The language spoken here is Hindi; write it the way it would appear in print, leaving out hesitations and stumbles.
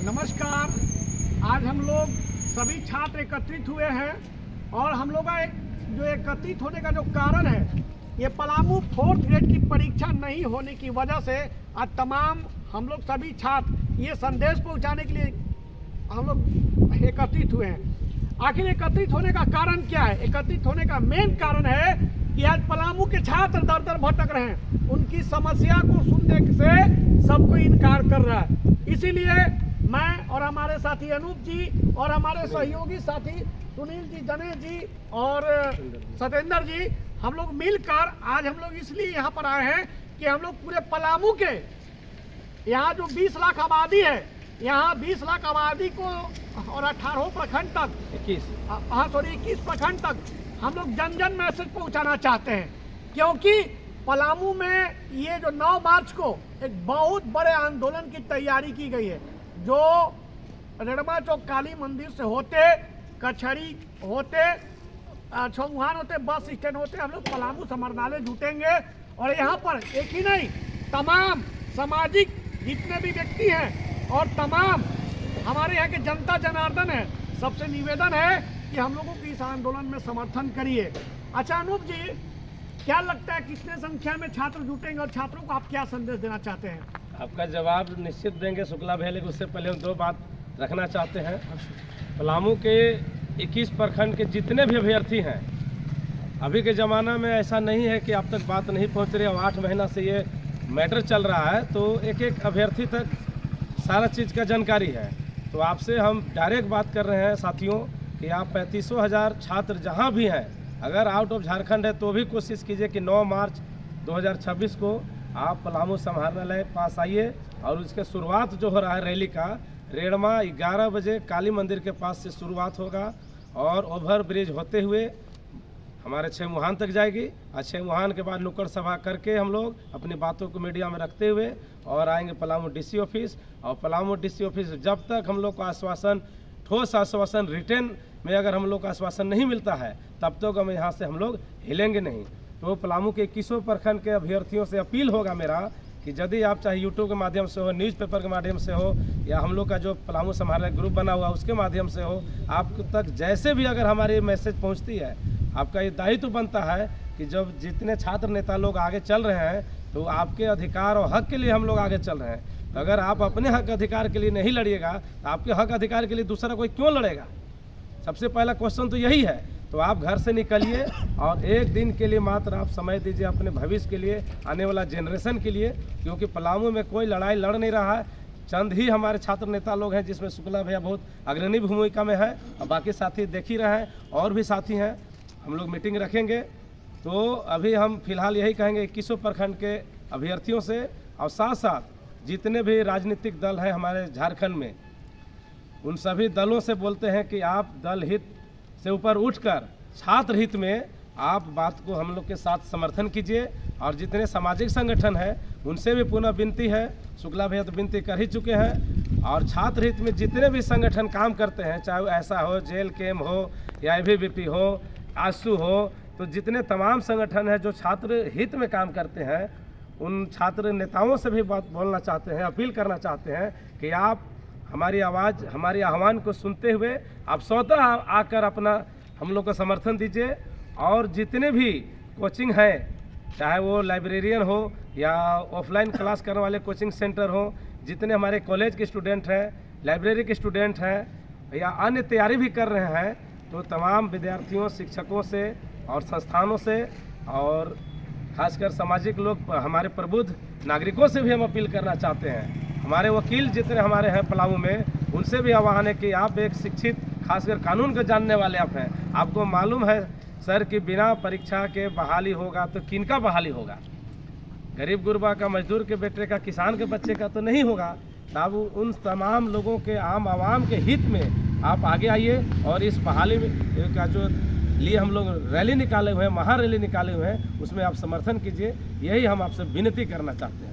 नमस्कार। आज हम लोग सभी छात्र एकत्रित हुए हैं और हम लोग का जो एकत्रित होने का जो कारण है, ये पलामू 4th ग्रेड की परीक्षा नहीं होने की वजह से आज तमाम हम लोग सभी छात्र ये संदेश पहुंचाने के लिए हम लोग एकत्रित हुए हैं। आखिर एकत्रित होने का कारण क्या है? एकत्रित होने का मेन कारण है कि आज पलामू के छात्र दर दर भटक रहे हैं। उनकी समस्या को सुनने से सबको इनकार कर रहा है। इसीलिए मैं और हमारे साथी अनूप जी और हमारे सहयोगी साथी सुनील जी, गणेश जी और सतेंद्र जी, हम लोग मिलकर आज हम लोग इसलिए यहाँ पर आए हैं कि हम लोग पूरे पलामू के यहाँ जो 20 लाख आबादी है, यहाँ 20 लाख आबादी को और 18 प्रखंड तक 21 प्रखंड तक हम लोग जन जन मैसेज पहुँचाना चाहते हैं। क्योंकि पलामू में ये जो 9 मार्च को एक बहुत बड़े आंदोलन की तैयारी की गई है, जो रेड़मा चौक काली मंदिर से होते, कचहरी होते, चौमुहान होते, बस स्टैंड होते, हम लोग पलामू समरनालय जुटेंगे। और यहाँ पर एक ही नहीं, तमाम सामाजिक जितने भी व्यक्ति हैं और तमाम हमारे यहाँ के जनता जनार्दन है, सबसे निवेदन है कि हम लोगों की इस आंदोलन में समर्थन करिए। अच्छा अनूप जी, क्या लगता है कितने संख्या में छात्र जुटेंगे और छात्रों को आप क्या संदेश देना चाहते हैं? आपका जवाब निश्चित देंगे शुक्ला भैया, लेकिन उससे पहले हम 2 बात रखना चाहते हैं। पलामू के 21 प्रखंड के जितने भी अभ्यर्थी हैं, अभी के ज़माना में ऐसा नहीं है कि आप तक बात नहीं पहुंच रही है। 8 महीना से ये मैटर चल रहा है, तो एक एक अभ्यर्थी तक सारा चीज़ का जानकारी है। तो आपसे हम डायरेक्ट बात कर रहे हैं साथियों कि आप 35,000 छात्र जहाँ भी हैं, अगर आउट ऑफ झारखंड है तो भी कोशिश कीजिए कि 9 मार्च 2026 को आप पलामू समाहरणालय पास आइए। और उसके शुरुआत जो हो रहा है रैली का, रेड़मा 11 बजे काली मंदिर के पास से शुरुआत होगा और ओवर ब्रिज होते हुए हमारे छेमुहान तक जाएगी। और छेमुहान के बाद नुक्कड़ सभा करके हम लोग अपनी बातों को मीडिया में रखते हुए और आएंगे पलामू डीसी ऑफिस। और पलामू डीसी ऑफिस जब तक हम लोग को आश्वासन, ठोस आश्वासन रिटर्न में अगर हम लोग का आश्वासन नहीं मिलता है, तब तक हम यहाँ से हम लोग हिलेंगे नहीं। तो पलामू के 21 प्रखंड के अभ्यर्थियों से अपील होगा मेरा कि यदि आप चाहे यूट्यूब के माध्यम से हो, न्यूज़पेपर के माध्यम से हो, या हम लोग का जो पलामू समाहरणालय ग्रुप बना हुआ उसके माध्यम से हो, आप तक जैसे भी अगर हमारी मैसेज पहुंचती है, आपका ये दायित्व बनता है कि जब जितने छात्र नेता लोग आगे चल रहे हैं, तो आपके अधिकार और हक के लिए हम लोग आगे चल रहे हैं। तो अगर आप अपने हक अधिकार के लिए नहीं लड़िएगा, तो आपके हक अधिकार के लिए दूसरा कोई क्यों लड़ेगा? सबसे पहला क्वेश्चन तो यही है। तो आप घर से निकलिए और एक दिन के लिए मात्र आप समय दीजिए अपने भविष्य के लिए, आने वाला जनरेशन के लिए। क्योंकि पलामू में कोई लड़ाई लड़ नहीं रहा है, चंद ही हमारे छात्र नेता लोग हैं, जिसमें शुक्ला भैया बहुत अग्रणी भूमिका में है और बाकी साथी देख ही रहे हैं, और भी साथी हैं। हम लोग मीटिंग रखेंगे। तो अभी हम फिलहाल यही कहेंगे 21 प्रखंड के अभ्यर्थियों से, और साथ साथ जितने भी राजनीतिक दल हैं हमारे झारखंड में, उन सभी दलों से बोलते हैं कि आप दल हित से ऊपर उठकर छात्र हित में आप बात को हम लोग के साथ समर्थन कीजिए। और जितने सामाजिक संगठन हैं उनसे भी पुनः विनती है, शुक्ला भैया तो विनती कर ही चुके हैं। और छात्र हित में जितने भी संगठन काम करते हैं, चाहे वो ऐसा हो, जेल केम हो या ABVP हो, आंसू हो, तो जितने तमाम संगठन हैं जो छात्र हित में काम करते हैं, उन छात्र नेताओं से भी बात बोलना चाहते हैं, अपील करना चाहते हैं कि आप हमारी आवाज़, हमारी आह्वान को सुनते हुए आप स्वतः आकर अपना हम लोग को समर्थन दीजिए। और जितने भी कोचिंग हैं, चाहे वो लाइब्रेरियन हो या ऑफलाइन क्लास करने वाले कोचिंग सेंटर हो, जितने हमारे कॉलेज के स्टूडेंट हैं, लाइब्रेरी के स्टूडेंट हैं या अन्य तैयारी भी कर रहे हैं, तो तमाम विद्यार्थियों, शिक्षकों से और संस्थानों से और खासकर सामाजिक लोग, हमारे प्रबुद्ध नागरिकों से भी हम अपील करना चाहते हैं। हमारे वकील जितने हमारे हैं पलामू में, उनसे भी आह्वान है कि आप एक शिक्षित, खासकर कानून को जानने वाले आप हैं। आपको मालूम है सर कि बिना परीक्षा के बहाली होगा तो किनका बहाली होगा? गरीब गुरबा का, मजदूर के बेटे का, किसान के बच्चे का तो नहीं होगा। तब उन तमाम लोगों के, आम आवाम के हित में आप आगे आइए और इस बहाली का जो लिए हम लोग रैली निकाले हुए हैं, महारैली निकाले हुए हैं, उसमें आप समर्थन कीजिए। यही हम आपसे विनती करना चाहते हैं।